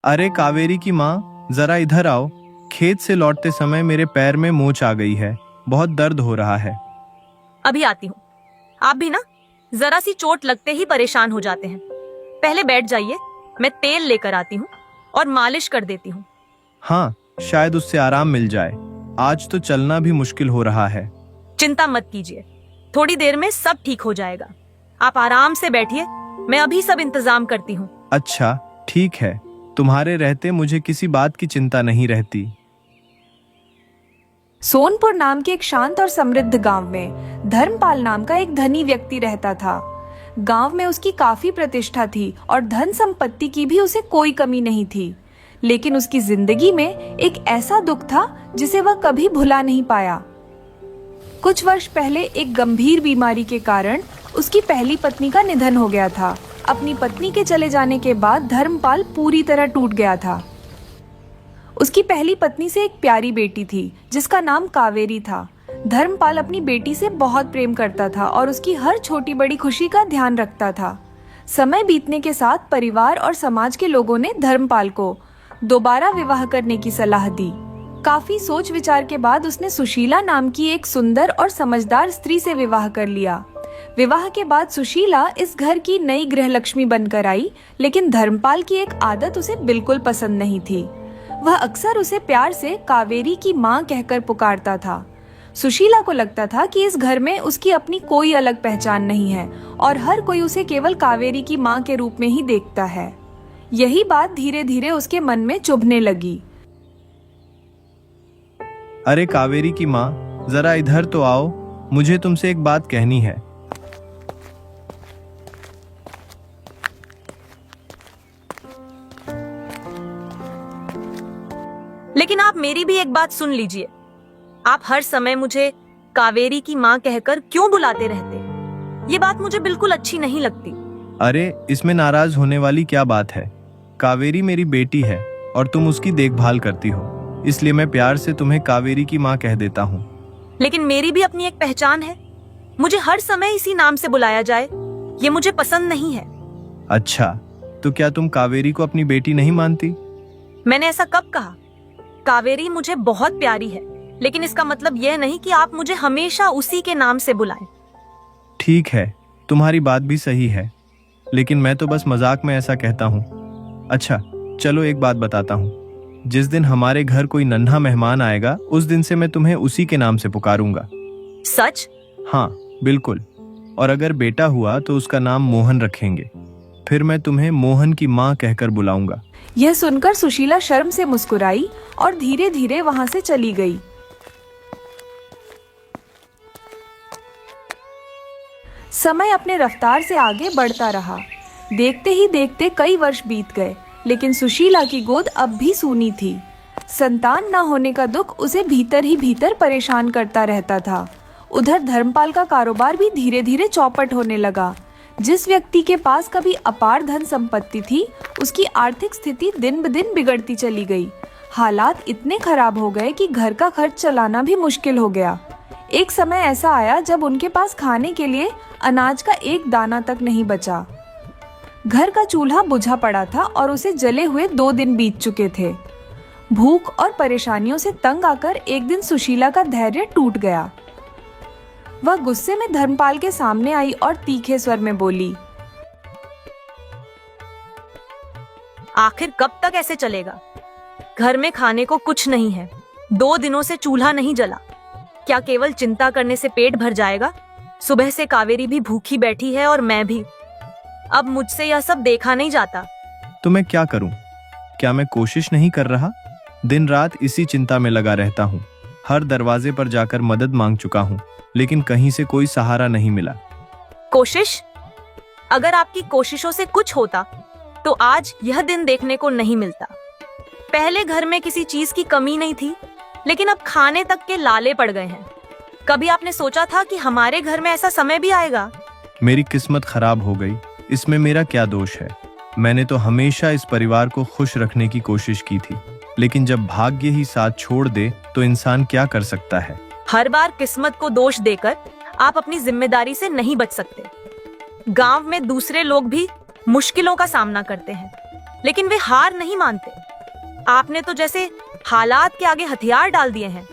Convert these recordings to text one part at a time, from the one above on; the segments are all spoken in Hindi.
अरे कावेरी की माँ, जरा इधर आओ। खेत से लौटते समय मेरे पैर में मोच आ गई है। बहुत दर्द हो रहा है। अभी आती हूँ। आप भी ना जरा सी चोट लगते ही परेशान हो जाते हैं। पहले बैठ जाइए, मैं तेल लेकर आती हूँ और मालिश कर देती हूँ। हाँ, शायद उससे आराम मिल जाए। आज तो चलना भी मुश्किल हो रहा है। चिंता मत कीजिए, थोड़ी देर में सब ठीक हो जाएगा। आप आराम से बैठिए, मैं अभी सब इंतजाम करती हूँ। अच्छा, ठीक है। तुम्हारे रहते मुझे किसी बात की चिंता नहीं रहती। सोनपुर नाम के एक शांत और समृद्ध गांव में धर्मपाल नाम का एक धनी व्यक्ति रहता था। गांव में उसकी काफी प्रतिष्ठा थी और धन संपत्ति की भी उसे कोई कमी नहीं थी। लेकिन उसकी जिंदगी में एक ऐसा दुख था जिसे वह कभी भुला नहीं पाया। कुछ वर्ष पहले एक गंभीर बीमारी के कारण उसकी पहली पत्नी का निधन हो गया था। अपनी पत्नी के चले जाने के बाद धर्मपाल पूरी तरह टूट गया था। उसकी पहली पत्नी से एक प्यारी बेटी थी जिसका नाम कावेरी था। धर्मपाल अपनी बेटी से बहुत प्रेम करता था और उसकी हर छोटी बड़ी खुशी का ध्यान रखता था। समय बीतने के साथ परिवार और समाज के लोगों ने धर्मपाल को दोबारा विवाह करने की सलाह दी। काफी सोच विचार के बाद उसने सुशीला नाम की एक सुंदर और समझदार स्त्री से विवाह कर लिया। विवाह के बाद सुशीला इस घर की नई गृहलक्ष्मी बनकर आई, लेकिन धर्मपाल की एक आदत उसे बिल्कुल पसंद नहीं थी। वह अक्सर उसे प्यार से कावेरी की माँ कहकर पुकारता था। सुशीला को लगता था कि इस घर में उसकी अपनी कोई अलग पहचान नहीं है और हर कोई उसे केवल कावेरी की माँ के रूप में ही देखता है। यही बात धीरे धीरे उसके मन में चुभने लगी। अरे कावेरी की माँ, जरा इधर तो आओ। मुझे तुमसे एक बात कहनी है। लेकिन आप मेरी भी एक बात सुन लीजिए। आप हर समय मुझे कावेरी की माँ कहकर क्यों बुलाते रहते? ये बात मुझे बिल्कुल अच्छी नहीं लगती। अरे, इसमें नाराज होने वाली क्या बात है? कावेरी मेरी बेटी है और तुम उसकी देखभाल करती हो, इसलिए मैं प्यार से तुम्हें कावेरी की माँ कह देता हूँ। लेकिन मेरी भी अपनी एक पहचान है। मुझे हर समय इसी नाम से बुलाया जाए, ये मुझे पसंद नहीं है। अच्छा, तो क्या तुम कावेरी को अपनी बेटी नहीं मानती? मैंने ऐसा कब कहा? कावेरी मुझे बहुत प्यारी है, लेकिन इसका मतलब यह नहीं कि आप मुझे हमेशा उसी के नाम से बुलाएं। ठीक है, तुम्हारी बात भी सही है, लेकिन मैं तो बस मजाक में ऐसा कहता हूँ। अच्छा, चलो एक बात बताता हूँ। जिस दिन हमारे घर कोई नन्हा मेहमान आएगा, उस दिन से मैं तुम्हें उसी के नाम से पुकारूंगा। सच? हाँ, बिल्कुल। और अगर बेटा हुआ तो उसका नाम मोहन रखेंगे। फिर मैं तुम्हें मोहन की माँ कहकर बुलाऊंगा। यह सुनकर सुशीला शर्म से मुस्कुराई और धीरे धीरे वहां से चली गई। समय अपने रफ्तार से आगे बढ़ता रहा। देखते ही देखते कई वर्ष बीत गए, लेकिन सुशीला की गोद अब भी सूनी थी। संतान न होने का दुख उसे भीतर ही भीतर परेशान करता रहता था। उधर धर्मपाल का कारोबार भी धीरे धीरे चौपट होने लगा। जिस व्यक्ति के पास कभी अपार धन संपत्ति थी, उसकी आर्थिक स्थिति दिन ब दिन बिगड़ती चली गई। हालात इतने खराब हो गए कि घर का खर्च चलाना भी मुश्किल हो गया। एक समय ऐसा आया जब उनके पास खाने के लिए अनाज का एक दाना तक नहीं बचा। घर का चूल्हा बुझा पड़ा था और उसे जले हुए 2 दिन बीत चुके थे। भूख और परेशानियों से तंग आकर एक दिन सुशीला का धैर्य टूट गया। वह गुस्से में धर्मपाल के सामने आई और तीखे स्वर में बोली, आखिर कब तक ऐसे चलेगा? घर में खाने को कुछ नहीं है, 2 दिनों से चूल्हा नहीं जला। क्या केवल चिंता करने से पेट भर जाएगा? सुबह से कावेरी भी भूखी बैठी है और मैं भी। अब मुझसे यह सब देखा नहीं जाता। तो मैं क्या करूं? क्या मैं कोशिश नहीं कर रहा? दिन रात इसी चिंता में लगा रहता हूं। हर दरवाजे पर जाकर मदद मांग चुका हूं, लेकिन कहीं से कोई सहारा नहीं मिला। कोशिश? अगर आपकी कोशिशों से कुछ होता तो आज यह दिन देखने को नहीं मिलता। पहले घर में किसी चीज की कमी नहीं थी, लेकिन अब खाने तक के लाले पड़ गए हैं। कभी आपने सोचा था कि हमारे घर में ऐसा समय भी आएगा? मेरी किस्मत खराब हो गई। इसमें मेरा क्या दोष है? मैंने तो हमेशा इस परिवार को खुश रखने की कोशिश की थी, लेकिन जब भाग्य ही साथ छोड़ दे तो इंसान क्या कर सकता है? हर बार किस्मत को दोष देकर आप अपनी जिम्मेदारी से नहीं बच सकते। गांव में दूसरे लोग भी मुश्किलों का सामना करते हैं। लेकिन वे हार नहीं मानते। आपने तो जैसे हालात के आगे हथियार डाल दिए हैं।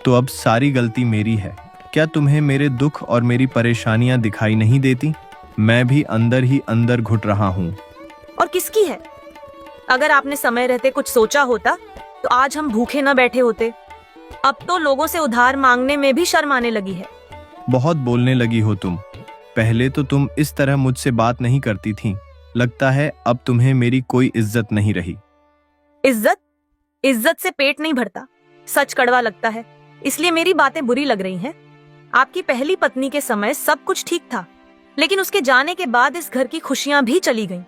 तो अब सारी गलती मेरी है। क्या तुम्हें मेरे दुख और मेरी परेशानियां दिखाई नहीं देती? मैं भी अंदर ही अंदर घुट रहा हूँ। और किसकी है? अगर आपने समय रहते कुछ सोचा होता तो आज हम भूखे न बैठे होते। अब तो लोगों से उधार मांगने में भी शर्म आने लगी है। बहुत बोलने लगी हो तुम। पहले तो तुम इस तरह मुझसे बात नहीं करती थी। लगता है अब तुम्हें मेरी कोई इज्जत नहीं रही। इज्जत? इज्जत से पेट नहीं भरता। सच कड़वा लगता है, इसलिए मेरी बातें बुरी लग रही हैं। आपकी पहली पत्नी के समय सब कुछ ठीक था, लेकिन उसके जाने के बाद इस घर की खुशियां भी चली गईं।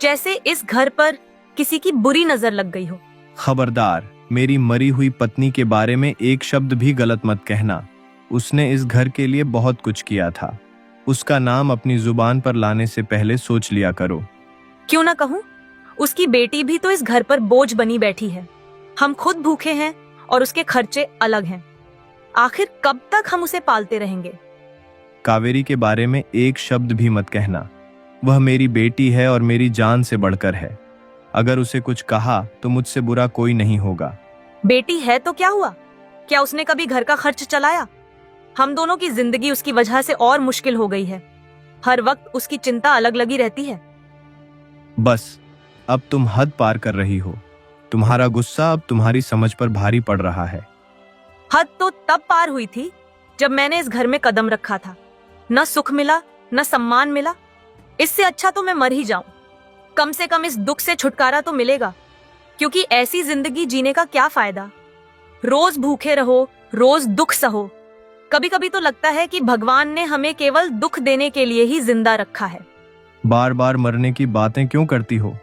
जैसे इस घर पर किसी की बुरी नजर लग गई हो। खबरदार, मेरी मरी हुई पत्नी के बारे में एक शब्द भी गलत मत कहना। उसने इस घर के लिए बहुत कुछ किया था। उसका नाम अपनी जुबान पर लाने से पहले सोच लिया करो। क्यों ना कहूं? उसकी बेटी भी तो इस घर पर बोझ बनी बैठी है। हम खुद भूखे हैं और उसके खर्चे अलग हैं। आखिर कब तक हम उसे पालते रहेंगे? कावेरी के बारे में एक शब्द भी मत कहना। वह मेरी बेटी है और मेरी जान से बढ़कर है। अगर उसे कुछ कहा तो मुझसे बुरा कोई नहीं होगा। बेटी है तो क्या हुआ? क्या उसने कभी घर का खर्च चलाया? हम दोनों की जिंदगी उसकी वजह से और मुश्किल हो गई है। हर वक्त उसकी चिंता अलग लगी रहती है। बस, अब तुम हद पार कर रही हो। तुम्हारा गुस्सा अब तुम्हारी समझ पर भारी पड़ रहा है। हद तो तब पार हुई थी जब मैंने इस घर में कदम रखा था। न सुख मिला, न सम्मान मिला। इससे अच्छा तो मैं मर ही जाऊं। कम से कम इस दुख से छुटकारा तो मिलेगा, क्योंकि ऐसी जिंदगी जीने का क्या फायदा? रोज भूखे रहो, रोज दुख सहो। कभी कभी तो लगता है कि भगवान ने हमें केवल दुख देने के लिए ही जिंदा रखा है। बार बार मरने की बातें क्यों करती हो?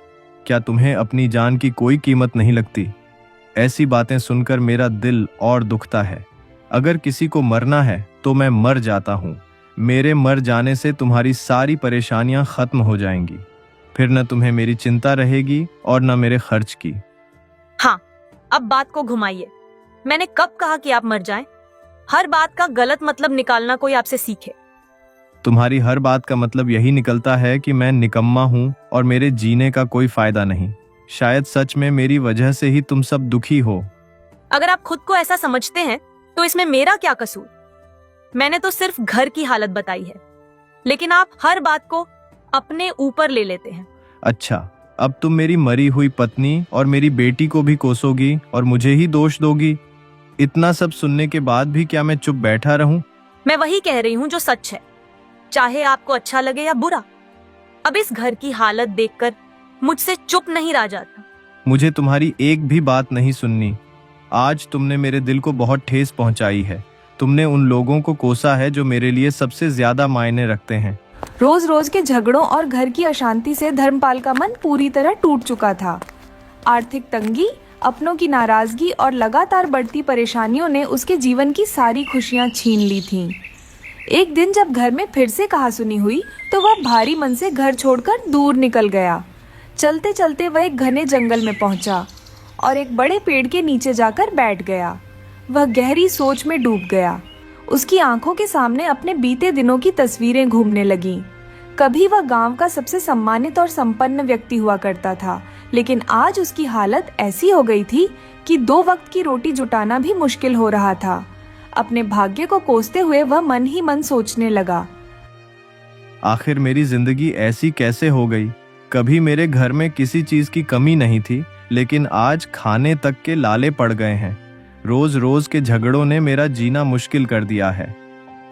क्या तुम्हें अपनी जान की कोई कीमत नहीं लगती? ऐसी बातें सुनकर मेरा दिल और दुखता है। अगर किसी को मरना है तो मैं मर जाता हूँ। मेरे मर जाने से तुम्हारी सारी परेशानियां खत्म हो जाएंगी। फिर न तुम्हें मेरी चिंता रहेगी और न मेरे खर्च की। हाँ, अब बात को घुमाइए। मैंने कब कहा कि आप मर जाएं? हर बात का गलत मतलब निकालना कोई आपसे सीखे। तुम्हारी हर बात का मतलब यही निकलता है कि मैं निकम्मा हूँ और मेरे जीने का कोई फायदा नहीं। शायद सच में मेरी वजह से ही तुम सब दुखी हो। अगर आप खुद को ऐसा समझते हैं तो इसमें मेरा क्या कसूर? मैंने तो सिर्फ घर की हालत बताई है, लेकिन आप हर बात को अपने ऊपर ले लेते हैं। अच्छा, अब तुम मेरी मरी हुई पत्नी और मेरी बेटी को भी कोसोगी और मुझे ही दोष दोगी। इतना सब सुनने के बाद भी क्या मैं चुप बैठा रहूं? मैं वही कह रही हूँ जो सच है, चाहे आपको अच्छा लगे या बुरा। अब इस घर की हालत देखकर मुझसे चुप नहीं रहा जाता। मुझे तुम्हारी एक भी बात नहीं सुननी। आज तुमने मेरे दिल को बहुत ठेस पहुंचाई है। तुमने उन लोगों को कोसा है जो मेरे लिए सबसे ज्यादा मायने रखते हैं। रोज रोज के झगड़ों और घर की अशांति से धर्मपाल का मन पूरी तरह टूट चुका था। आर्थिक तंगी, अपनों की नाराजगी और लगातार बढ़ती परेशानियों ने उसके जीवन की सारी खुशियां छीन ली थीं। एक दिन जब घर में फिर से कहासुनी हुई तो वह भारी मन से घर छोड़कर दूर निकल गया। चलते चलते वह एक घने जंगल में पहुंचा और एक बड़े पेड़ के नीचे जाकर बैठ गया। वह गहरी सोच में डूब गया। उसकी आंखों के सामने अपने बीते दिनों की तस्वीरें घूमने लगीं। कभी वह गांव का सबसे सम्मानित और संपन्न व्यक्ति हुआ करता था, लेकिन आज उसकी हालत ऐसी हो गई थी कि 2 वक्त की रोटी जुटाना भी मुश्किल हो रहा था। अपने भाग्य को कोसते हुए वह मन ही मन सोचने लगा, आखिर मेरी जिंदगी ऐसी कैसे हो गई? कभी मेरे घर में किसी चीज की कमी नहीं थी, लेकिन आज खाने तक के लाले पड़ गए हैं। रोज रोज के झगड़ों ने मेरा जीना मुश्किल कर दिया है।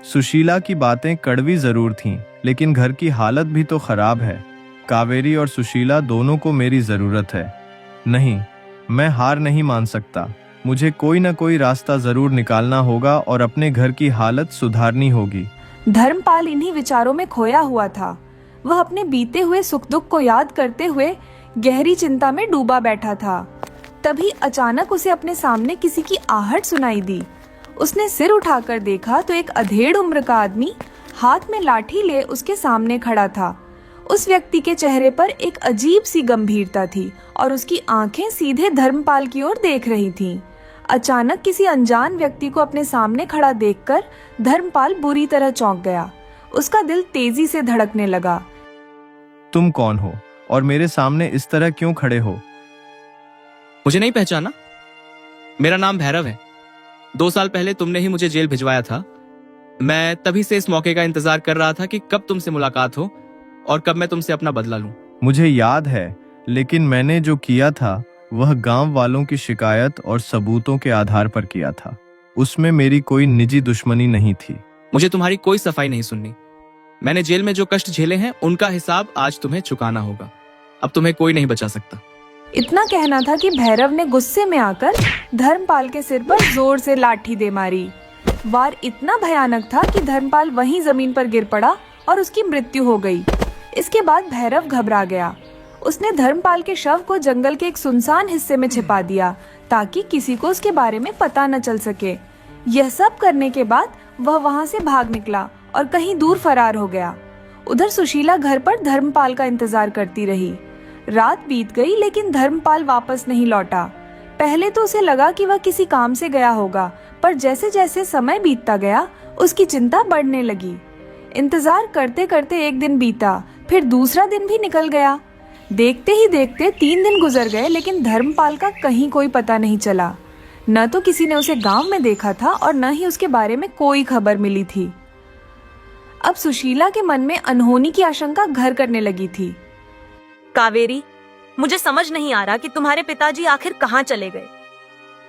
सुशीला की बातें कड़वी जरूर थीं, लेकिन घर की हालत भी तो खराब है। कावेरी और सुशीला दोनों को मेरी जरूरत है। नहीं, मैं हार नहीं मान सकता। मुझे कोई ना कोई रास्ता जरूर निकालना होगा और अपने घर की हालत सुधारनी होगी। धर्मपाल इन्हीं विचारों में खोया हुआ था। वह अपने बीते हुए सुख दुख को याद करते हुए गहरी चिंता में डूबा बैठा था। तभी अचानक उसे अपने सामने किसी की आहट सुनाई दी। उसने सिर उठाकर देखा तो एक अधेड़ उम्र का आदमी हाथ में लाठी ले उसके सामने खड़ा था। उस व्यक्ति के चेहरे पर एक अजीब सी गंभीरता थी और उसकी आंखें सीधे धर्मपाल की ओर देख रही थीं। अचानक किसी अनजान व्यक्ति को अपने सामने खड़ा देखकर धर्मपाल बुरी तरह चौंक गया। उसका दिल तेजी से धड़कने लगा। तुम कौन हो और मेरे सामने इस तरह क्यों खड़े हो? मुझे नहीं पहचाना? मेरा नाम भैरव है। 2 साल पहले तुमने ही मुझे जेल भिजवाया था। मैं तभी से इस मौके का इंतजार कर रहा था कि कब तुमसे मुलाकात हो और कब मैं तुमसे अपना बदला लूं। मुझे याद है, लेकिन मैंने जो किया था वह गांव वालों की शिकायत और सबूतों के आधार पर किया था। उसमें मेरी कोई निजी दुश्मनी नहीं थी। मुझे तुम्हारी कोई सफाई नहीं सुननी। मैंने जेल में जो कष्ट झेले हैं उनका हिसाब आज तुम्हें चुकाना होगा। अब तुम्हें कोई नहीं बचा सकता। इतना कहना था कि भैरव ने गुस्से में आकर धर्मपाल के सिर पर जोर से लाठी दे मारी। वार इतना भयानक था कि धर्मपाल वहीं जमीन पर गिर पड़ा और उसकी मृत्यु हो गई। इसके बाद भैरव घबरा गया। उसने धर्मपाल के शव को जंगल के एक सुनसान हिस्से में छिपा दिया ताकि किसी को उसके बारे में पता न चल सके। यह सब करने के बाद वह वहां से भाग निकला और कहीं दूर फरार हो गया। उधर सुशीला घर पर धर्मपाल का इंतजार करती रही। रात बीत गई लेकिन धर्मपाल वापस नहीं लौटा। पहले तो उसे लगा कि वह किसी काम से गया होगा, पर जैसे जैसे समय बीतता गया उसकी चिंता बढ़ने लगी। इंतजार करते करते एक दिन बीता, फिर दूसरा दिन भी निकल गया। देखते ही देखते 3 दिन गुजर गए, लेकिन धर्मपाल का कहीं कोई पता नहीं चला। न तो किसी ने उसे गांव में देखा था और न ही उसके बारे में कोई खबर मिली थी। अब सुशीला के मन में अनहोनी की आशंका घर करने लगी थी। कावेरी, मुझे समझ नहीं आ रहा कि तुम्हारे पिताजी आखिर कहाँ चले गए।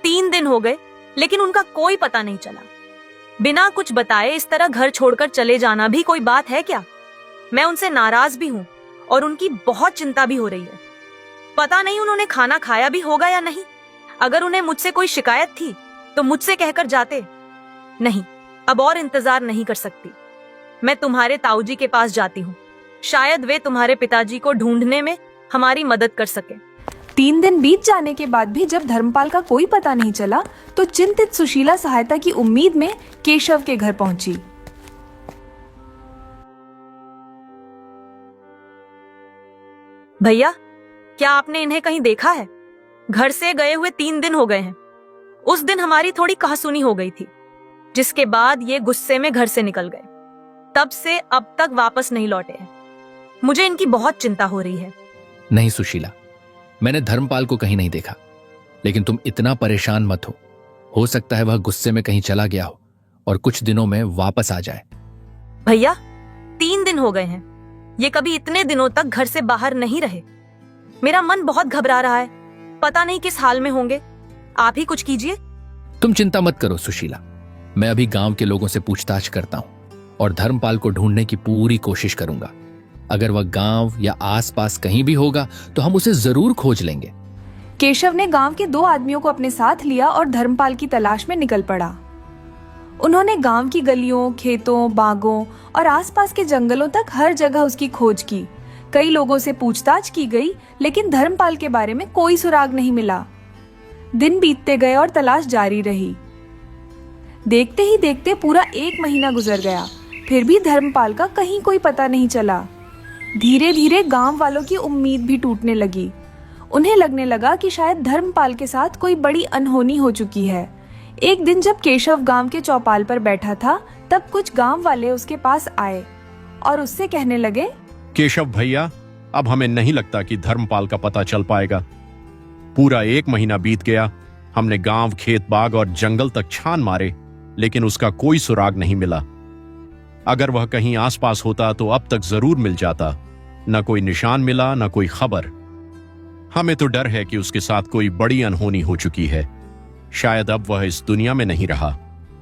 3 दिन हो गए लेकिन उनका कोई पता नहीं चला। बिना कुछ बताए इस तरह घर छोड़कर चले जाना भी कोई बात है क्या? मैं उनसे नाराज भी हूँ और उनकी बहुत चिंता भी हो रही है। पता नहीं उन्होंने खाना खाया भी होगा या नहीं। अगर उन्हें मुझसे कोई शिकायत थी तो मुझसे कहकर जाते। नहीं, अब और इंतजार नहीं कर सकती। मैं तुम्हारे ताऊजी के पास जाती हूँ। शायद वे तुम्हारे पिताजी को ढूंढने में हमारी मदद कर सके। 3 दिन बीत जाने के बाद भी जब धर्मपाल का कोई पता नहीं चला तो चिंतित सुशीला सहायता की उम्मीद में केशव के घर पहुंची। भैया, क्या आपने इन्हें कहीं देखा है? घर से गए हुए 3 दिन हो गए हैं। उस दिन हमारी थोड़ी कहासुनी हो गई थी, जिसके बाद ये गुस्से में घर से निकल गए। तब से अब तक वापस नहीं लौटे हैं। मुझे इनकी बहुत चिंता हो रही है। नहीं सुशीला, मैंने धर्मपाल को कहीं नहीं देखा, लेकिन तुम इतना परेशान मत हो सकता है वह गुस्से में कहीं चला गया हो और कुछ दिनों में वापस आ जाए। भैया, 3 दिन हो गए हैं। ये कभी इतने दिनों तक घर से बाहर नहीं रहे। मेरा मन बहुत घबरा रहा है। पता नहीं किस हाल में होंगे। आप ही कुछ कीजिए। तुम चिंता मत करो सुशीला, मैं अभी गांव के लोगों से पूछताछ करता हूं और धर्मपाल को ढूंढने की पूरी कोशिश करूंगा। अगर वह गांव या आसपास कहीं भी होगा तो हम उसे जरूर खोज लेंगे। केशव ने गांव के 2 आदमियों को अपने साथ लिया और धर्मपाल की तलाश में निकल पड़ा। उन्होंने गांव की गलियों, खेतों, बागों और आसपास के जंगलों तक हर जगह उसकी खोज की। कई लोगों से पूछताछ की गई, लेकिन धर्मपाल के बारे में कोई सुराग नहीं मिला। दिन बीतते गए और तलाश जारी रही। देखते ही देखते पूरा 1 महीना गुजर गया, फिर भी धर्मपाल का कहीं कोई पता नहीं चला। धीरे धीरे गांव वालों की उम्मीद भी टूटने लगी। उन्हें लगने लगा कि शायद धर्मपाल के साथ कोई बड़ी अनहोनी हो चुकी है। एक दिन जब केशव गांव के चौपाल पर बैठा था, तब कुछ गांव वाले उसके पास आए और उससे कहने लगे, केशव भैया, अब हमें नहीं लगता कि धर्मपाल का पता चल पाएगा। पूरा 1 महीना बीत गया। हमने गांव, खेत, बाग और जंगल तक छान मारे, लेकिन उसका कोई सुराग नहीं मिला। अगर वह कहीं आसपास होता तो अब तक जरूर मिल जाता। न कोई निशान मिला, न कोई खबर। हमें तो डर है कि उसके साथ कोई बड़ी अनहोनी हो चुकी है। शायद अब वह इस दुनिया में नहीं रहा।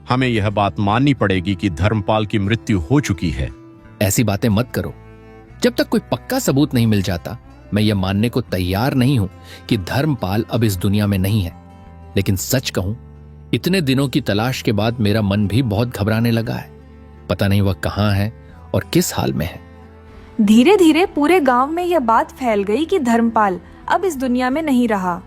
हमें यह बात माननी पड़ेगी कि धर्मपाल की मृत्यु हो चुकी है। ऐसी बातें मत करो। जब तक कोई पक्का सबूत नहीं मिल जाता, मैं यह मानने को तैयार नहीं हूं कि धर्मपाल अब इस दुनिया में नहीं है। लेकिन सच कहूं, इतने दिनों की तलाश के बाद मेरा मन भी बहुत घबराने लगा है। पता नहीं वह कहां है और किस हाल में है। धीरे धीरे पूरे गांव में यह बात फैल गई कि धर्मपाल अब इस दुनिया में नहीं रहा।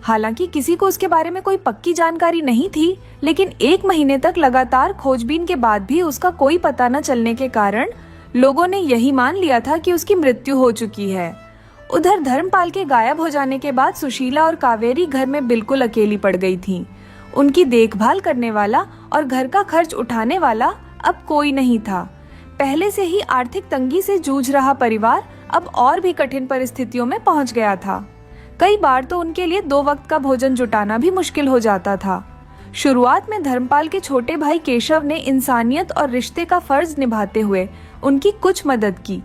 हालांकि किसी को उसके बारे में कोई पक्की जानकारी नहीं थी, लेकिन 1 महीने तक लगातार खोजबीन के बाद भी उसका कोई पता न चलने के कारण लोगों ने यही मान लिया था कि उसकी मृत्यु हो चुकी है। उधर धर्मपाल के गायब हो जाने के बाद सुशीला और कावेरी घर में बिल्कुल अकेली पड़ गई थीं। उनकी देखभाल करने वाला और घर का खर्च उठाने वाला अब कोई नहीं था। पहले से ही आर्थिक तंगी से जूझ रहा परिवार अब और भी कठिन परिस्थितियों में पहुंच गया था। कई बार तो उनके लिए 2 वक्त का भोजन जुटाना भी मुश्किल हो जाता था। शुरुआत में धर्मपाल के छोटे भाई केशव ने इंसानियत और रिश्ते का फर्ज निभाते हुए उनकी कुछ मदद की।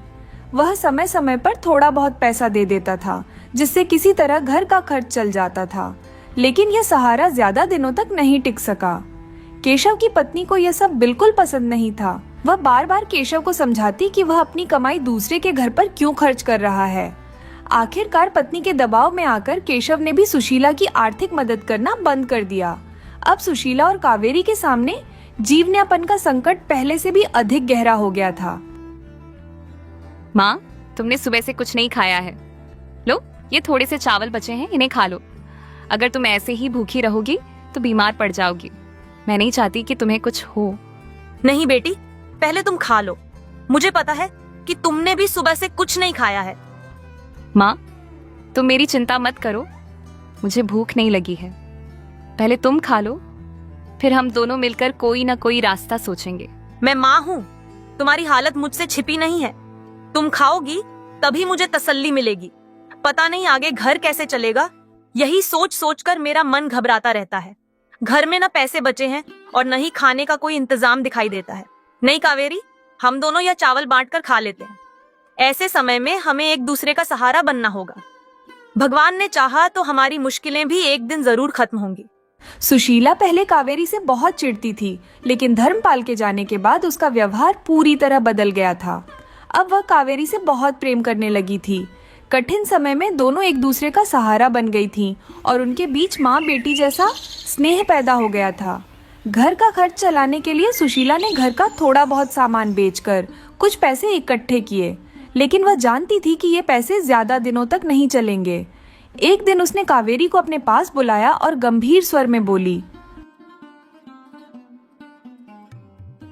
वह समय समय पर थोड़ा बहुत पैसा दे देता था, जिससे किसी तरह घर का खर्च चल जाता था, लेकिन यह सहारा ज्यादा दिनों तक नहीं टिक सका। केशव की पत्नी को यह सब बिल्कुल पसंद नहीं था। वह बार बार केशव को समझाती कि वह अपनी कमाई दूसरे के घर पर क्यों खर्च कर रहा है। आखिरकार पत्नी के दबाव में आकर केशव ने भी सुशीला की आर्थिक मदद करना बंद कर दिया। अब सुशीला और कावेरी के सामने जीवन्यापन का संकट पहले से भी अधिक गहरा हो गया था। माँ, तुमने सुबह से कुछ नहीं खाया है। लो, ये थोड़े से चावल बचे हैं, इन्हें खा लो। अगर तुम ऐसे ही भूखी रहोगी तो बीमार पड़ जाओगी। मैं नहीं चाहती कि तुम्हें कुछ हो। नहीं बेटी, पहले तुम खा लो। मुझे पता है कि तुमने भी सुबह से कुछ नहीं खाया है। माँ, तुम मेरी चिंता मत करो, मुझे भूख नहीं लगी है। पहले तुम खा लो, फिर हम दोनों मिलकर कोई ना कोई रास्ता सोचेंगे। मैं माँ हूँ, तुम्हारी हालत मुझसे छिपी नहीं है। तुम खाओगी तभी मुझे तसल्ली मिलेगी। पता नहीं आगे घर कैसे चलेगा, यही सोच सोच कर मेरा मन घबराता रहता है। घर में न पैसे बचे हैं और न ही खाने का कोई इंतजाम दिखाई देता है। नहीं कावेरी, हम दोनों यह चावल बांटकर खा लेते हैं। ऐसे समय में हमें एक दूसरे का सहारा बनना होगा। भगवान ने चाहा तो हमारी मुश्किलें भी एक दिन जरूर खत्म होंगी। सुशीला पहले कावेरी से बहुत चिढ़ती थी, लेकिन धर्मपाल के जाने के बाद उसका व्यवहार पूरी तरह बदल गया था। अब वह कावेरी से बहुत प्रेम करने लगी थी। कठिन समय में दोनों एक दूसरे का सहारा बन गई थीं और उनके बीच माँ बेटी जैसा स्नेह पैदा हो गया था। घर का खर्च चलाने के लिए सुशीला ने घर का थोड़ा बहुत सामान बेचकर कुछ पैसे इकट्ठे किए, लेकिन वह जानती थी कि ये पैसे ज्यादा दिनों तक नहीं चलेंगे। एक दिन उसने कावेरी को अपने पास बुलाया और गंभीर स्वर में बोली,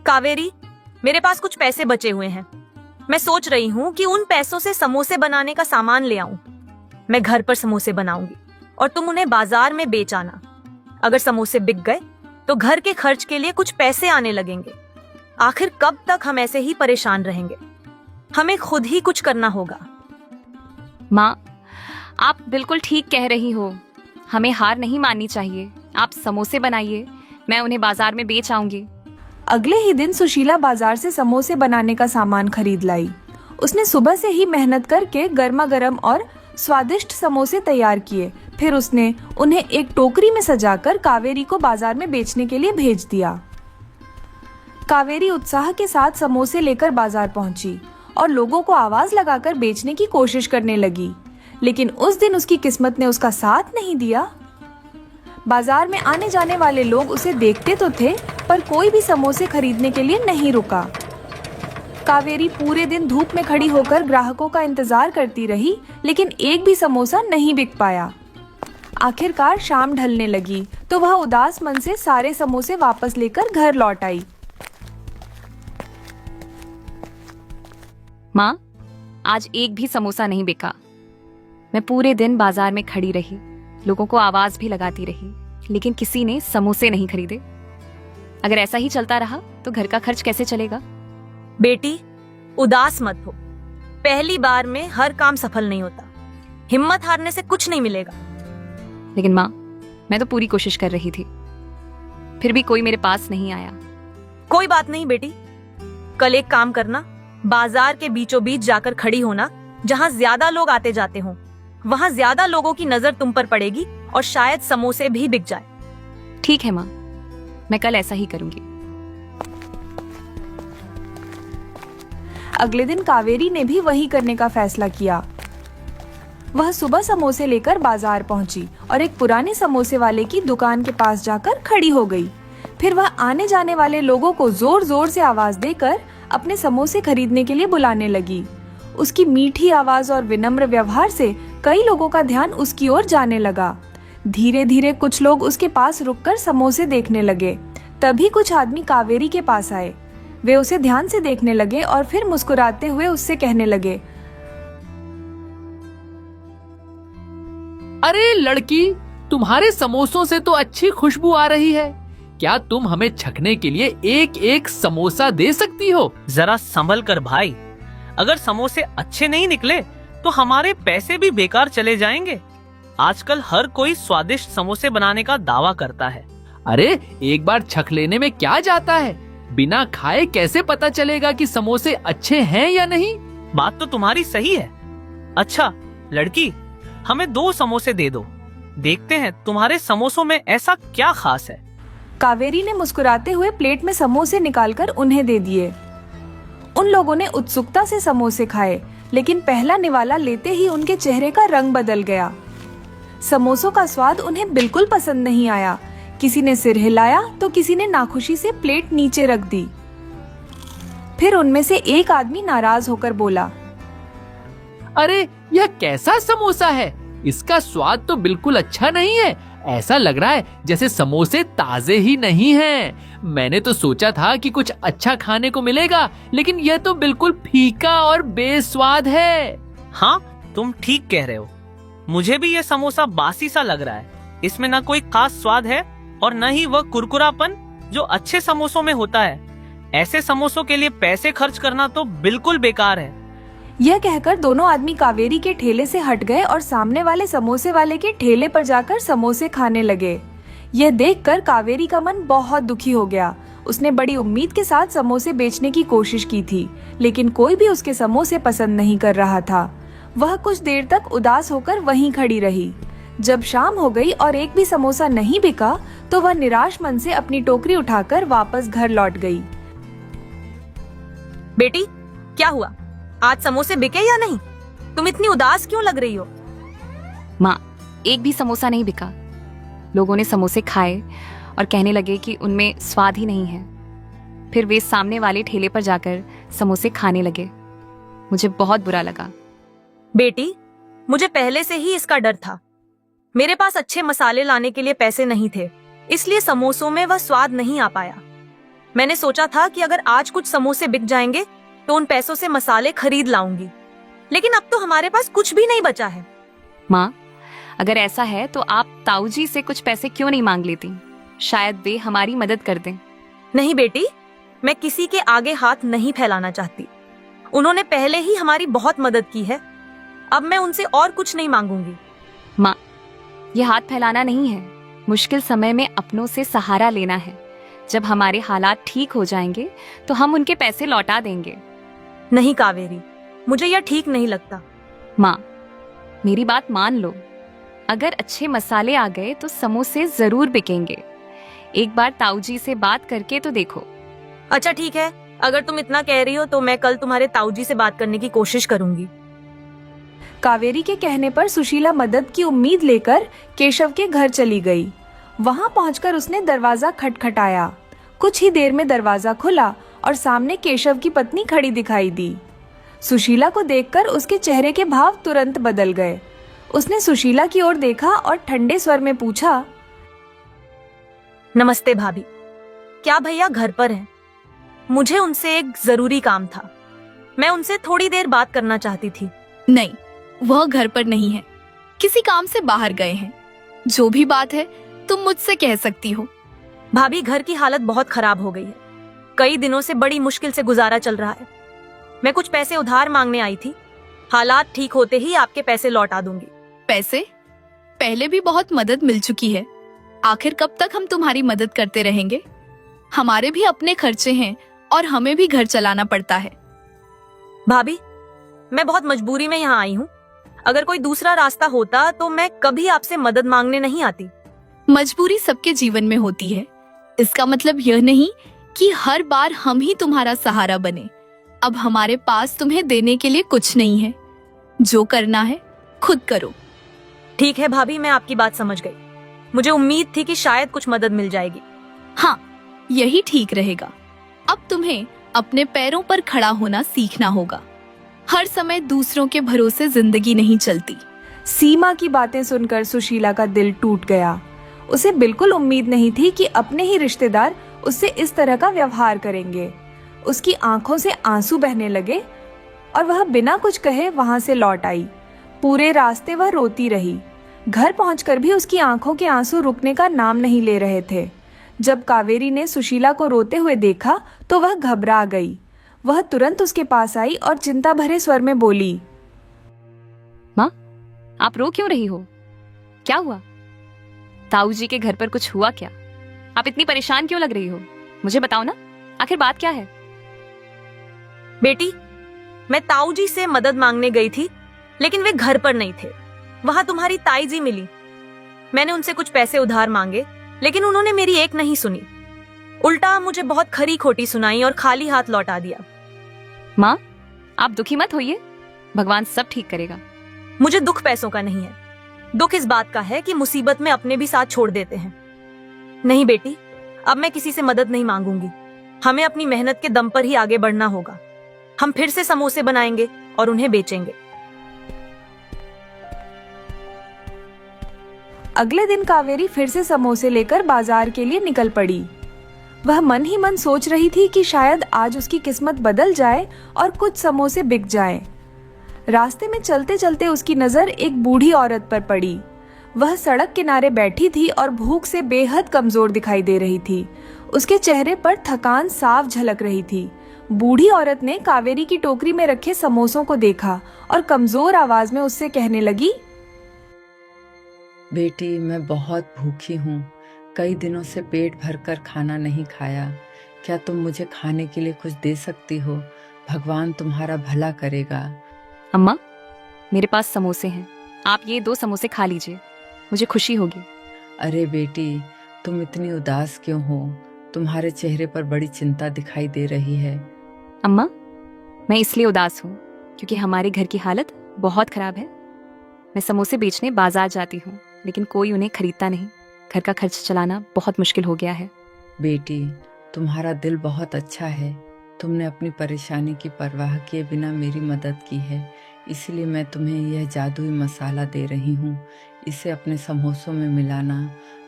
कावेरी, मेरे पास कुछ पैसे बचे हुए हैं। मैं सोच रही हूँ कि उन पैसों से समोसे बनाने का सामान ले आऊं। मैं घर पर समोसे बनाऊंगी और तुम उन्हें बाजार में बेच आना। अगर समोसे बिक गए तो घर के खर्च के लिए कुछ पैसे आने लगेंगे। आखिर कब तक हम ऐसे ही परेशान रहेंगे? हमें खुद ही कुछ करना होगा। माँ, आप बिल्कुल ठीक कह रही हो। हमें हार नहीं माननी चाहिए। आप समोसे बनाइए, मैं उन्हें बाजार में बेच आऊंगी। अगले ही दिन सुशीला बाजार से समोसे बनाने का सामान खरीद लाई। उसने सुबह से ही मेहनत करके गर्मा गर्म और स्वादिष्ट समोसे तैयार किए। फिर उसने उन्हें एक टोकरी में सजाकर कावेरी को बाजार में बेचने के लिए भेज दिया। कावेरी उत्साह के साथ समोसे लेकर बाजार पहुंची और लोगों को आवाज लगाकर बेचने की कोशिश करने लगी, लेकिन उस दिन उसकी किस्मत ने उसका साथ नहीं दिया। बाजार में आने जाने वाले लोग उसे देखते तो थे, पर कोई भी समोसे खरीदने के लिए नहीं रुका। कावेरी पूरे दिन धूप में खड़ी होकर ग्राहकों का इंतजार करती रही, लेकिन एक भी समोसा नहीं बिक पाया। आखिरकार शाम ढलने लगी तो वह उदास मन से सारे समोसे वापस लेकर घर लौट आई। माँ, आज एक भी समोसा नहीं बिका। मैं पूरे दिन बाजार में खड़ी रही, लोगों को आवाज भी लगाती रही, लेकिन किसी ने समोसे नहीं खरीदे। अगर ऐसा ही चलता रहा तो घर का खर्च कैसे चलेगा? बेटी, उदास मत हो। पहली बार में हर काम सफल नहीं होता। हिम्मत हारने से कुछ नहीं मिलेगा। लेकिन माँ, मैं तो पूरी कोशिश कर रही थी, फिर भी कोई मेरे पास नहीं आया। कोई बात नहीं बेटी, कल एक काम करना, बाजार के बीचों बीच जाकर खड़ी होना, जहाँ ज्यादा लोग आते जाते हों। वहाँ ज्यादा लोगों की नजर तुम पर पड़ेगी और शायद समोसे भी बिक जाए। ठीक है माँ, मैं कल ऐसा ही करूंगी। अगले दिन कावेरी ने भी वही करने का फैसला किया। वह सुबह समोसे लेकर बाजार पहुंची और एक पुराने समोसे वाले की दुकान के पास जाकर खड़ी हो गई। फिर वह आने जाने वाले लोगों को जोर जोर से आवाज देकर अपने समोसे खरीदने के लिए बुलाने लगी। उसकी मीठी आवाज और विनम्र व्यवहार से कई लोगों का ध्यान उसकी ओर जाने लगा। धीरे धीरे कुछ लोग उसके पास रुककर समोसे देखने लगे। तभी कुछ आदमी कावेरी के पास आए। वे उसे ध्यान से देखने लगे और फिर मुस्कुराते हुए उससे कहने लगे, अरे लड़की, तुम्हारे समोसों से तो अच्छी खुशबू आ रही है। क्या तुम हमें छकने के लिए एक एक समोसा दे सकती हो? जरा संभल कर भाई, अगर समोसे अच्छे नहीं निकले तो हमारे पैसे भी बेकार चले जाएंगे। आजकल हर कोई स्वादिष्ट समोसे बनाने का दावा करता है। अरे एक बार छक लेने में क्या जाता है, बिना खाए कैसे पता चलेगा कि समोसे अच्छे हैं या नहीं। बात तो तुम्हारी सही है। अच्छा लड़की, हमें 2 समोसे दे दो, देखते हैं तुम्हारे समोसों में ऐसा क्या खास है। कावेरी ने मुस्कुराते हुए प्लेट में समोसे निकालकर उन्हें दे दिए। उन लोगों ने उत्सुकता से समोसे खाए, लेकिन पहला निवाला लेते ही उनके चेहरे का रंग बदल गया। समोसों का स्वाद उन्हें बिल्कुल पसंद नहीं आया। किसी ने सिर हिलाया तो किसी ने नाखुशी से प्लेट नीचे रख दी। फिर उनमें से एक आदमी नाराज होकर बोला, अरे यह कैसा समोसा है, इसका स्वाद तो बिल्कुल अच्छा नहीं है। ऐसा लग रहा है जैसे समोसे ताजे ही नहीं हैं। मैंने तो सोचा था कि कुछ अच्छा खाने को मिलेगा, लेकिन यह तो बिल्कुल फीका और बेस्वाद है। हाँ तुम ठीक कह रहे हो, मुझे भी ये समोसा बासी सा लग रहा है। इसमें न कोई खास स्वाद है और न ही वह कुरकुरापन जो अच्छे समोसों में होता है। ऐसे समोसों के लिए पैसे खर्च करना तो बिल्कुल बेकार है। यह कहकर दोनों आदमी कावेरी के ठेले से हट गए और सामने वाले समोसे वाले के ठेले पर जाकर समोसे खाने लगे। यह देखकर कावेरी का मन बहुत दुखी हो गया। उसने बड़ी उम्मीद के साथ समोसे बेचने की कोशिश की थी, लेकिन कोई भी उसके समोसे पसंद नहीं कर रहा था। वह कुछ देर तक उदास होकर वहीं खड़ी रही। जब शाम हो गई और एक भी समोसा नहीं बिका, तो वह निराश मन से अपनी टोकरी उठाकर वापस घर लौट गई। बेटी, क्या हुआ? आज समोसे बिके या नहीं? तुम इतनी उदास क्यों लग रही हो? माँ, एक भी समोसा नहीं बिका। लोगों ने समोसे खाए और कहने लगे कि उनमें स्वाद ही नहीं है। फिर वे सामने वाले ठेले पर जाकर समोसे खाने लगे। मुझे बहुत बुरा लगा। बेटी, मुझे पहले से ही इसका डर था। मेरे पास अच्छे मसाले लाने के लिए पैसे नहीं थे, इसलिए समोसों में वह स्वाद नहीं आ पाया। मैंने सोचा था कि अगर आज कुछ समोसे बिक जाएंगे तो उन पैसों से मसाले खरीद लाऊंगी, लेकिन अब तो हमारे पास कुछ भी नहीं बचा है। माँ, अगर ऐसा है तो आप ताऊ जी से कुछ पैसे क्यों नहीं मांग लेती? शायद वे हमारी मदद कर दें। नहीं बेटी, मैं किसी के आगे हाथ नहीं फैलाना चाहती। उन्होंने पहले ही हमारी बहुत मदद की है, अब मैं उनसे और कुछ नहीं मांगूंगी। माँ, यह हाथ फैलाना नहीं है, मुश्किल समय में अपनों से सहारा लेना है। जब हमारे हालात ठीक हो जाएंगे तो हम उनके पैसे लौटा देंगे। नहीं कावेरी, मुझे यह ठीक नहीं लगता। माँ, मेरी बात मान लो। अगर अच्छे मसाले आ गए तो समोसे जरूर बिकेंगे। एक बार ताऊ जी से बात करके तो देखो। अच्छा ठीक है, अगर तुम इतना कह रही हो तो मैं कल तुम्हारे ताऊ जी से बात करने की कोशिश करूंगी। कावेरी के कहने पर सुशीला मदद की उम्मीद लेकर केशव के घर चली गई। वहां पहुंचकर उसने दरवाजा खटखटाया। कुछ ही देर में दरवाजा खुला और सामने केशव की पत्नी खड़ी दिखाई दी। सुशीला को देखकर उसके चेहरे के भाव तुरंत बदल गए। उसने सुशीला की ओर देखा और ठंडे स्वर में पूछा, नमस्ते भाभी, क्या भैया घर पर हैं? मुझे उनसे एक जरूरी काम था। मैं उनसे थोड़ी देर बात करना चाहती थी। नहीं, वह घर पर नहीं है, किसी काम से बाहर गए हैं। जो भी बात है तुम मुझसे कह सकती हो। भाभी, घर की हालत बहुत खराब हो गई है। कई दिनों से बड़ी मुश्किल से गुजारा चल रहा है। मैं कुछ पैसे उधार मांगने आई थी। हालात ठीक होते ही आपके पैसे लौटा दूंगी। पैसे? पहले भी बहुत मदद मिल चुकी है। आखिर कब तक हम तुम्हारी मदद करते रहेंगे? हमारे भी अपने खर्चे हैं और हमें भी घर चलाना पड़ता है। भाभी, मैं बहुत मजबूरी में यहाँ आई हूँ। अगर कोई दूसरा रास्ता होता तो मैं कभी आपसे मदद मांगने नहीं आती। मजबूरी सबके जीवन में होती है। इसका मतलब यह नहीं कि हर बार हम ही तुम्हारा सहारा बने। अब हमारे पास तुम्हें देने के लिए कुछ नहीं है। जो करना है खुद करो। ठीक है भाभी, मैं आपकी बात समझ गई। मुझे उम्मीद थी कि शायद कुछ मदद मिल जाएगी। हाँ, यही ठीक रहेगा। अब तुम्हें अपने पैरों पर खड़ा होना सीखना होगा। हर समय दूसरों के भरोसे जिंदगी नहीं चलती। सीमा की बातें सुनकर सुशीला का दिल टूट गया। उसे बिल्कुल उम्मीद नहीं थी कि अपने ही रिश्तेदार उससे इस तरह का व्यवहार करेंगे। उसकी आंखों से आंसू बहने लगे और वह बिना कुछ कहे वहां से लौट आई। पूरे रास्ते वह रोती रही। घर पहुंचकर भी उसकी आंखों के आंसू रुकने का नाम नहीं ले रहे थे। जब कावेरी ने सुशीला को रोते हुए देखा तो वह घबरा गई। वह तुरंत उसके पास आई और चिंता भरे स्वर में बोली, माँ, आप रो क्यों रही हो? क्या हुआ? ताऊ जी के घर पर कुछ हुआ क्या? आप इतनी परेशान क्यों लग रही हो? मुझे बताओ ना, आखिर बात क्या है? बेटी, मैं ताऊ जी से मदद मांगने गई थी, लेकिन वे घर पर नहीं थे। वहां तुम्हारी ताई जी मिली। मैंने उनसे कुछ पैसे उधार मांगे, लेकिन उन्होंने मेरी एक नहीं सुनी। उल्टा मुझे बहुत खरी खोटी सुनाई और खाली हाथ लौटा दिया। माँ, आप दुखी मत होइए, भगवान सब ठीक करेगा। मुझे दुख पैसों का नहीं है, दुख इस बात का है कि मुसीबत में अपने भी साथ छोड़ देते हैं। नहीं बेटी, अब मैं किसी से मदद नहीं मांगूंगी। हमें अपनी मेहनत के दम पर ही आगे बढ़ना होगा। हम फिर से समोसे बनाएंगे और उन्हें बेचेंगे। अगले दिन कावेरी फिर से समोसे लेकर बाजार के लिए निकल पड़ी। वह मन ही मन सोच रही थी कि शायद आज उसकी किस्मत बदल जाए और कुछ समोसे बिक जाएं। रास्ते में चलते चलते उसकी नजर एक बूढ़ी औरत पर पड़ी। वह सड़क किनारे बैठी थी और भूख से बेहद कमजोर दिखाई दे रही थी। उसके चेहरे पर थकान साफ झलक रही थी। बूढ़ी औरत ने कावेरी की टोकरी में रखे समोसों को देखा और कमजोर आवाज में उससे कहने लगी, बेटी, मैं बहुत भूखी हूँ। कई दिनों से पेट भरकर खाना नहीं खाया। क्या तुम मुझे खाने के लिए कुछ दे सकती हो? भगवान तुम्हारा भला करेगा। अम्मा, मेरे पास समोसे हैं, आप ये 2 समोसे खा लीजिए, मुझे खुशी होगी। अरे बेटी, तुम इतनी उदास क्यों हो? तुम्हारे चेहरे पर बड़ी चिंता दिखाई दे रही है। अम्मा, मैं इसलिए उदास हूँ क्योंकि हमारे घर की हालत बहुत खराब है। मैं समोसे बेचने बाजार जाती हूँ, लेकिन कोई उन्हें खरीदता नहीं। घर का खर्च चलाना बहुत मुश्किल हो गया है। बेटी, तुम्हारा दिल बहुत अच्छा है। तुमने अपनी परेशानी की परवाह किए बिना मेरी मदद की है, इसलिए मैं तुम्हें यह जादुई मसाला दे रही हूँ। इसे अपने समोसों में मिलाना।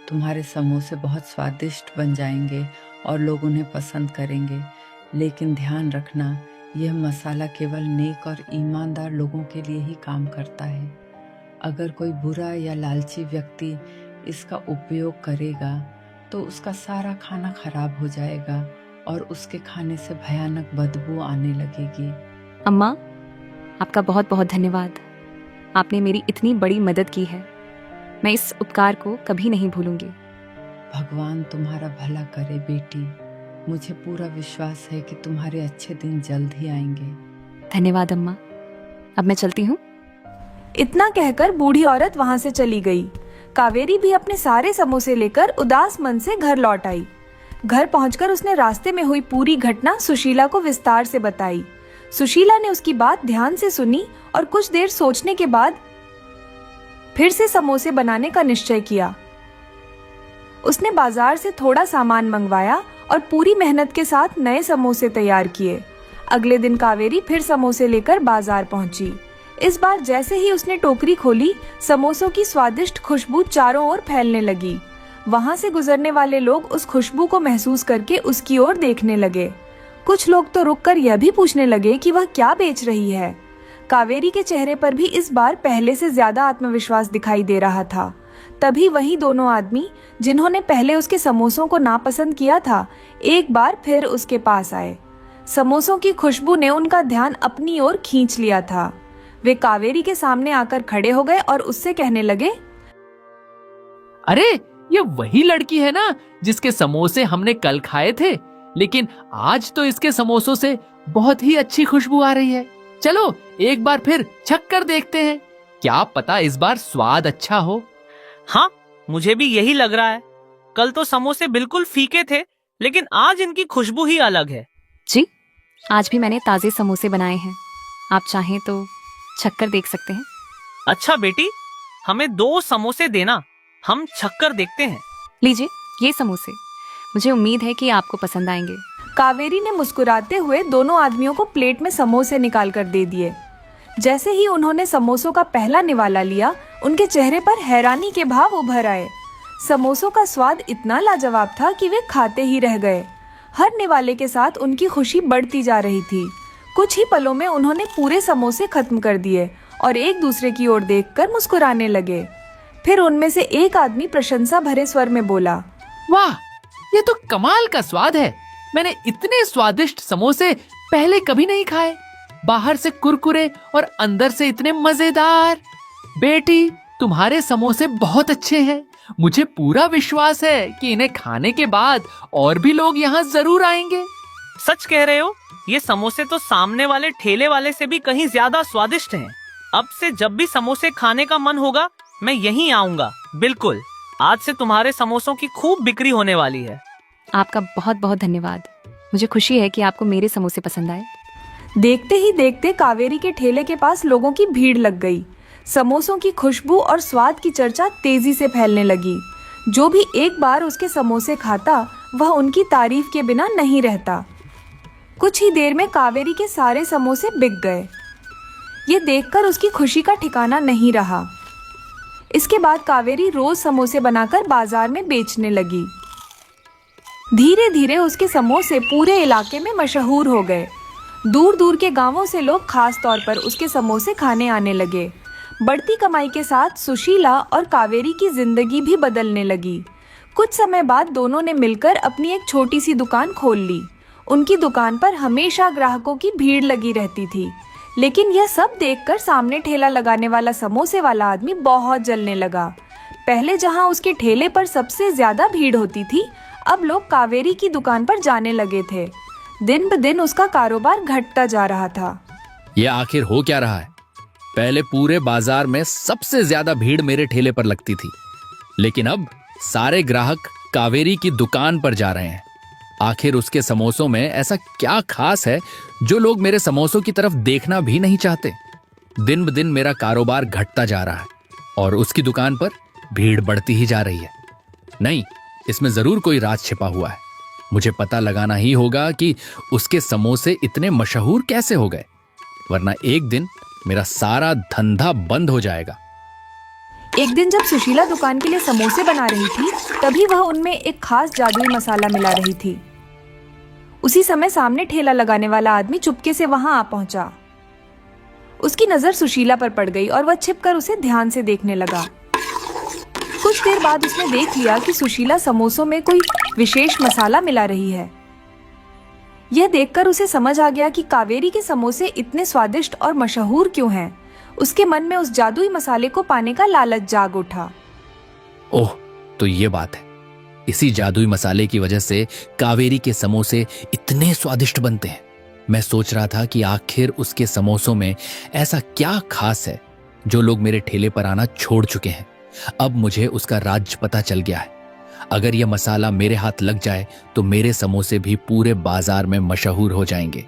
तुम्हारे समोसे बहुत स्वादिष्ट बन जाएंगे और लोग उन्हें पसंद करेंगे। लेकिन ध्यान रखना, यह मसाला केवल नेक और ईमानदार लोगों के लिए ही काम करता है। अगर कोई बुरा या लालची व्यक्ति इसका उपयोग करेगा तो उसका सारा खाना खराब हो जाएगा और उसके खाने से भयानक बदबू आने लगेगी। अम्मा, आपका बहुत बहुत धन्यवाद। आपने मेरी इतनी बड़ी मदद की है। मैं इस उपकार को कभी नहीं भूलूंगी। भगवान तुम्हारा भला करे बेटी। मुझे पूरा विश्वास है कि तुम्हारे अच्छे दिन जल्द ही आएंगे। धन्यवाद अम्मा, अब मैं चलती हूँ। इतना कहकर बूढ़ी औरत वहां से चली गई। कावेरी भी अपने सारे समोसे लेकर उदास मन से घर लौट आई। घर पहुंचकर उसने रास्ते में हुई पूरी घटना सुशीला को विस्तार से बताई। सुशीला ने उसकी बात ध्यान से सुनी और कुछ देर सोचने के बाद फिर से समोसे बनाने का निश्चय किया। उसने बाजार से थोड़ा सामान मंगवाया और पूरी मेहनत के साथ नए समोसे तैयार किए। अगले दिन कावेरी फिर समोसे लेकर बाजार पहुंची। इस बार जैसे ही उसने टोकरी खोली, समोसों की स्वादिष्ट खुशबू चारों ओर फैलने लगी। वहां से गुजरने वाले लोग उस खुशबू को महसूस करके उसकी ओर देखने लगे। कुछ लोग तो रुककर यह भी पूछने लगे कि वह क्या बेच रही है। कावेरी के चेहरे पर भी इस बार पहले से ज्यादा आत्मविश्वास दिखाई दे रहा था। तभी वही दोनों आदमी जिन्होंने पहले उसके समोसों को नापसंद किया था, एक बार फिर उसके पास आए। समोसों की खुशबू ने उनका ध्यान अपनी ओर खींच लिया था। वे कावेरी के सामने आकर खड़े हो गए और उससे कहने लगे, अरे ये वही लड़की है ना जिसके समोसे हमने कल खाए थे, लेकिन आज तो इसके समोसों से बहुत ही अच्छी खुशबू आ रही है। चलो एक बार फिर छक कर देखते हैं, क्या पता इस बार स्वाद अच्छा हो। हाँ, मुझे भी यही लग रहा है। कल तो समोसे बिल्कुल फीके थे, लेकिन आज इनकी खुशबू ही अलग है। जी, आज भी मैंने ताजे समोसे बनाए हैं। आप चाहें तो छक्कर देख सकते हैं। अच्छा बेटी, हमें 2 समोसे देना, हम छक्कर देखते हैं। लीजिए ये समोसे, मुझे उम्मीद है कि आपको पसंद आएंगे। कावेरी ने मुस्कुराते हुए दोनों आदमियों को प्लेट में समोसे निकाल कर दे दिए। जैसे ही उन्होंने समोसों का पहला निवाला लिया, उनके चेहरे पर हैरानी के भाव उभर आए। समोसों का स्वाद इतना लाजवाब था कि वे खाते ही रह गए। हर निवाले के साथ उनकी खुशी बढ़ती जा रही थी। कुछ ही पलों में उन्होंने पूरे समोसे खत्म कर दिए और एक दूसरे की ओर देखकर मुस्कुराने लगे। फिर उनमें से एक आदमी प्रशंसा भरे स्वर में बोला, वाह, ये तो कमाल का स्वाद है। मैंने इतने स्वादिष्ट समोसे पहले कभी नहीं खाए। बाहर से कुरकुरे और अंदर से इतने मजेदार। बेटी, तुम्हारे समोसे बहुत अच्छे हैं। मुझे पूरा विश्वास है कि इन्हें खाने के बाद और भी लोग यहाँ जरूर आएंगे। सच कह रहे हो, ये समोसे तो सामने वाले ठेले वाले से भी कहीं ज्यादा स्वादिष्ट हैं। अब से जब भी समोसे खाने का मन होगा मैं यहीं आऊंगा। बिल्कुल, आज से तुम्हारे समोसों की खूब बिक्री होने वाली है। आपका बहुत बहुत धन्यवाद। मुझे खुशी है कि आपको मेरे समोसे पसंद आए। देखते ही देखते कावेरी के ठेले के पास लोगों की भीड़ लग गई। समोसों की खुशबू और स्वाद की चर्चा तेजी से फैलने लगी। जो भी एक बार उसके समोसे खाता वह उनकी तारीफ के बिना नहीं रहता। कुछ ही देर में कावेरी के सारे समोसे बिक गए। ये देखकर उसकी खुशी का ठिकाना नहीं रहा। इसके बाद कावेरी रोज समोसे बनाकर बाजार में बेचने लगी। धीरे धीरे उसके समोसे पूरे इलाके में मशहूर हो गए। दूर दूर के गांवों से लोग खास तौर पर उसके समोसे खाने आने लगे। बढ़ती कमाई के साथ सुशीला और कावेरी की जिंदगी भी बदलने लगी। कुछ समय बाद दोनों ने मिलकर अपनी एक छोटी सी दुकान खोल ली। उनकी दुकान पर हमेशा ग्राहकों की भीड़ लगी रहती थी। लेकिन यह सब देखकर सामने ठेला लगाने वाला समोसे वाला आदमी बहुत जलने लगा। पहले जहां उसके ठेले पर सबसे ज्यादा भीड़ होती थी, अब लोग कावेरी की दुकान पर जाने लगे थे। दिन ब दिन उसका कारोबार घटता जा रहा था। ये आखिर हो क्या रहा है? पहले पूरे बाजार में सबसे ज्यादा भीड़ मेरे ठेले पर लगती थी, लेकिन अब सारे ग्राहक कावेरी की दुकान पर जा रहे हैं। आखिर उसके समोसों में ऐसा क्या खास है जो लोग मेरे समोसों की तरफ देखना भी नहीं चाहते? दिन ब दिन मेरा कारोबार घटता जा रहा है और उसकी दुकान पर भीड़ बढ़ती ही जा रही है। नहीं, इसमें जरूर कोई राज छिपा हुआ है। मुझे पता लगाना ही होगा कि उसके समोसे इतने मशहूर कैसे हो गए, वरना एक दिन मेरा सारा धंधा बंद हो जाएगा। एक दिन जब सुशीला दुकान के लिए समोसे बना रही थी, तभी वह उनमें एक खास जादुई मसाला मिला रही थी। उसी समय सामने ठेला लगाने वाला आदमी चुपके से वहां आ पहुंचा। उसकी नजर सुशीला पर पड़ गई और वह छिपकर उसे ध्यान से देखने लगा। कुछ देर बाद उसने देख लिया कि सुशीला समोसों में कोई विशेष मसाला मिला रही है। यह देखकर उसे समझ आ गया कि कावेरी के समोसे इतने स्वादिष्ट और मशहूर क्यों हैं। उसके मन में उस जादुई मसाले को पाने का लालच जाग उठा। ओह, तो ये बात है। इसी जादुई मसाले की वजह से कावेरी के समोसे इतने स्वादिष्ट बनते हैं। मैं सोच रहा था कि आखिर उसके समोसों में ऐसा क्या खास है जो लोग मेरे ठेले पर आना छोड़ चुके हैं। अब मुझे उसका राज पता चल गया है। अगर यह मसाला मेरे हाथ लग जाए तो मेरे समोसे भी पूरे बाजार में मशहूर हो जाएंगे।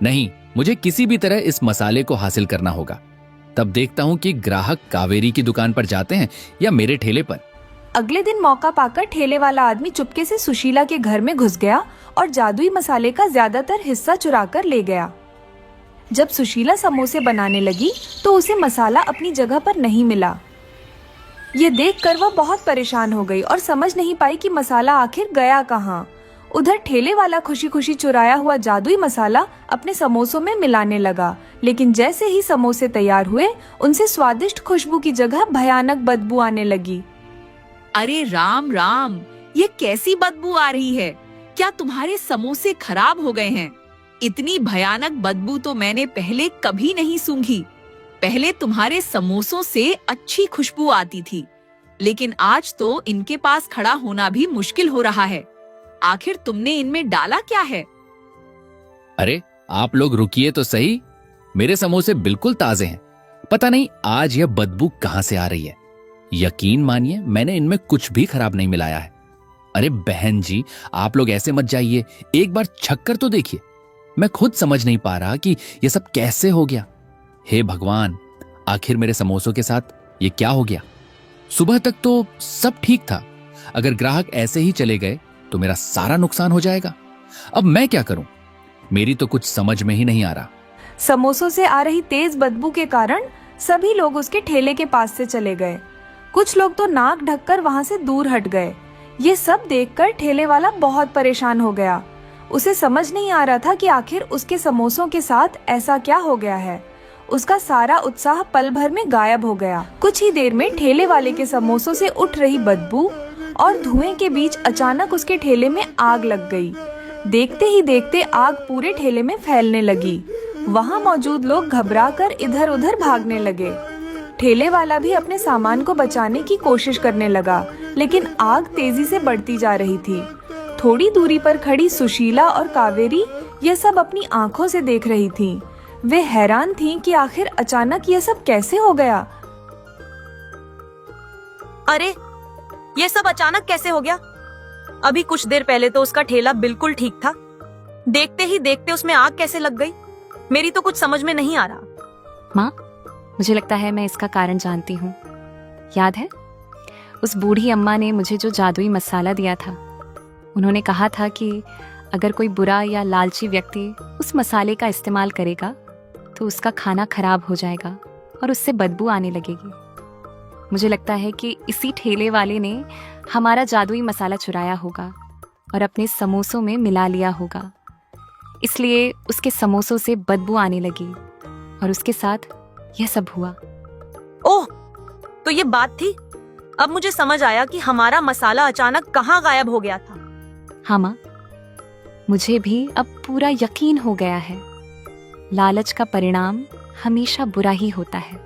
नहीं, मुझे किसी भी तरह इस मसाले को हासिल करना होगा। तब देखता हूं कि ग्राहक कावेरी की दुकान पर जाते हैं या मेरे ठेले पर। अगले दिन मौका पाकर ठेले वाला आदमी चुपके से सुशीला के घर में घुस गया और जादुई मसाले का ज्यादातर हिस्सा चुरा कर ले गया। जब सुशीला समोसे बनाने लगी तो उसे मसाला अपनी जगह पर नहीं मिला। ये देखकर वह बहुत परेशान हो गई और समझ नहीं पाई कि मसाला आखिर गया कहाँ। उधर ठेले वाला खुशी खुशी चुराया हुआ जादुई मसाला अपने समोसों में मिलाने लगा, लेकिन जैसे ही समोसे तैयार हुए उनसे स्वादिष्ट खुशबू की जगह भयानक बदबू आने लगी। अरे राम राम, ये कैसी बदबू आ रही है? क्या तुम्हारे समोसे खराब हो गए हैं? इतनी भयानक बदबू तो मैंने पहले कभी नहीं सूंघी। पहले तुम्हारे समोसों से अच्छी खुशबू आती थी, लेकिन आज तो इनके पास खड़ा होना भी मुश्किल हो रहा है। आखिर तुमने इनमें डाला क्या है? अरे आप लोग रुकिए तो सही, मेरे समोसे बिल्कुल ताजे हैं। पता नहीं आज यह बदबू कहां से आ रही है। यकीन मानिए मैंने इनमें कुछ भी खराब नहीं मिलाया है। अरे बहन जी, आप लोग ऐसे मत जाइए, एक बार छक कर तो देखिए। मैं खुद समझ नहीं पा रहा कि यह सब कैसे हो गया। हे भगवान, आखिर मेरे समोसों के साथ ये क्या हो गया? सुबह तक तो सब ठीक था। अगर ग्राहक ऐसे ही चले गए तो मेरा सारा नुकसान हो जाएगा। अब मैं क्या करूं? मेरी तो कुछ समझ में ही नहीं आ रहा। समोसों से आ रही तेज बदबू के कारण सभी लोग उसके ठेले के पास से चले गए। कुछ लोग तो नाक ढककर वहां से दूर हट गए। ये सब देखकर ठेले वाला बहुत परेशान हो गया। उसे समझ नहीं आ रहा था कि आखिर उसके समोसों के साथ ऐसा क्या हो गया है। उसका सारा उत्साह पल भर में गायब हो गया। कुछ ही देर में ठेले वाले के समोसों से उठ रही बदबू और धुएं के बीच अचानक उसके ठेले में आग लग गई। देखते ही देखते आग पूरे ठेले में फैलने लगी। वहां मौजूद लोग घबराकर इधर उधर भागने लगे। ठेले वाला भी अपने सामान को बचाने की कोशिश करने लगा, लेकिन आग तेजी से बढ़ती जा रही थी। थोड़ी दूरी पर खड़ी सुशीला और कावेरी यह सब अपनी आंखों से देख रही थीं। वे हैरान थीं कि आखिर अचानक यह सब कैसे हो गया। अरे ये सब अचानक कैसे हो गया? अभी कुछ देर पहले तो उसका ठेला बिल्कुल ठीक था। देखते ही देखते उसमें आग कैसे लग गई? मेरी तो कुछ समझ में नहीं आ रहा। माँ, मुझे लगता है मैं इसका कारण जानती हूँ। याद है उस बूढ़ी अम्मा ने मुझे जो जादुई मसाला दिया था? उन्होंने कहा था कि अगर कोई बुरा या लालची व्यक्ति उस मसाले का इस्तेमाल करेगा तो उसका खाना खराब हो जाएगा और उससे बदबू आने लगेगी। मुझे लगता है कि इसी ठेले वाले ने हमारा जादुई मसाला चुराया होगा और अपने समोसों में मिला लिया होगा, इसलिए उसके समोसों से बदबू आने लगी और उसके साथ यह सब हुआ। ओह, तो ये बात थी। अब मुझे समझ आया कि हमारा मसाला अचानक कहाँ गायब हो गया था। हाँ माँ, मुझे भी अब पूरा यकीन हो गया है। लालच का परिणाम हमेशा बुरा ही होता है।